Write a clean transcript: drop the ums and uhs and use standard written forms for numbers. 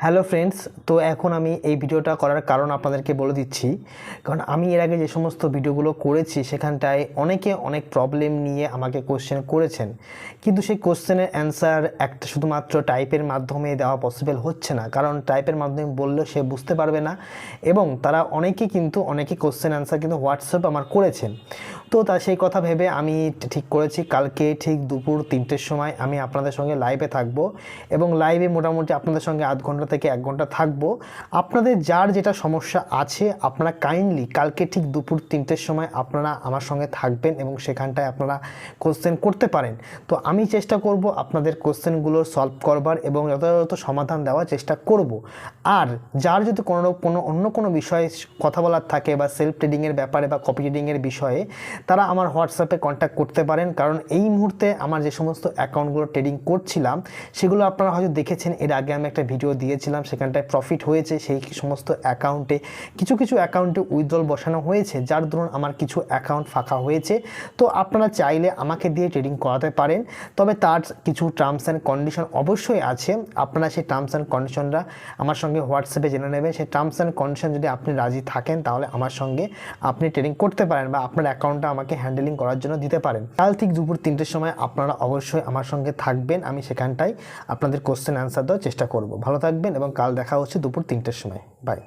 Hello friends, তো এখন আমি এই ভিডিওটা করার কারণ আপনাদেরকে বলে দিচ্ছি। কারণ আমি এর আগে যে সমস্ত ভিডিওগুলো করেছি সেখানটায় অনেকে অনেক প্রবলেম নিয়ে আমাকে কোশ্চেন করেছেন, কিন্তু সেই কোশ্চেনের অ্যান্সার একটা শুধুমাত্র টাইপের মাধ্যমে দেওয়া পসিবল হচ্ছে না। কারণ টাইপের মাধ্যমে বললেও সে বুঝতে পারবে না, এবং তারা অনেকে কোশ্চেন অ্যান্সার কিন্তু হোয়াটসঅ্যাপ আমার করেছেন। তো সেই কথা ভেবে আমি ঠিক করেছি কালকে ঠিক দুপুর 3টের সময় আমি আপনাদের সঙ্গে লাইভে থাকবো, এবং লাইভে মোটামুটি আপনাদের সঙ্গে আধ ঘন্টা থেকে 1 ঘন্টা থাকবো। আপনাদের যার যেটা সমস্যা আছে আপনারা কাইন্ডলি কালকে ঠিক দুপুর 3টের সময় আপনারা আমার সঙ্গে থাকবেন, এবং সেখানটায় আপনারা কোশ্চেন করতে পারেন। তো আমি চেষ্টা করব আপনাদের কোশ্চেনগুলো সলভ করবার এবং যথাযথ সমাধান দেওয়ার চেষ্টা করব। আর যার যদি অন্য কোনো বিষয়ে কথা বলার থাকে বা সেলফ ট্রেডিংয়ের ব্যাপারে বা কপি ট্রেডিংয়ের বিষয়ে, তারা আমার হোয়াটসঅ্যাপে কন্ট্যাক্ট করতে পারেন। কারণ এই মুহূর্তে আমার যে সমস্ত অ্যাকাউন্টগুলো ট্রেডিং করছিলাম সেগুলো আপনারা হয়তো দেখেছেন, এর আগে আমি একটা ভিডিও দিয়েছিলাম, সেখানটায় প্রফিট হয়েছে। সেই সমস্ত অ্যাকাউন্টে কিছু অ্যাকাউন্টে উইথড্রল বসানো হয়েছে, যার দরুন আমার কিছু অ্যাকাউন্ট ফাঁকা হয়েছে। তো আপনারা চাইলে আমাকে দিয়ে ট্রেডিং করাতে পারেন, তবে তার কিছু টার্মস অ্যান্ড কন্ডিশন অবশ্যই আছে। আপনারা সেই টার্মস অ্যান্ড কন্ডিশনরা আমার সঙ্গে হোয়াটসঅ্যাপে জেনে নেবেন। সেই টার্মস অ্যান্ড কন্ডিশন যদি আপনি রাজি থাকেন তাহলে আমার সঙ্গে আপনি ট্রেডিং করতে পারেন বা আপনার অ্যাকাউন্টটা আমাকে হ্যান্ডেলিং করার জন্য দিতে পারেন। কাল ঠিক দুপুর 3টের সময় আপনারা অবশ্যই আমার সঙ্গে থাকবেন। আমি সেখানটায় আপনাদের কোশ্চেন অ্যান্সার দেওয়ার চেষ্টা করব। ভালো থাকবেন এবং কাল দেখা হচ্ছে দুপুর 3টের সময়। বাই।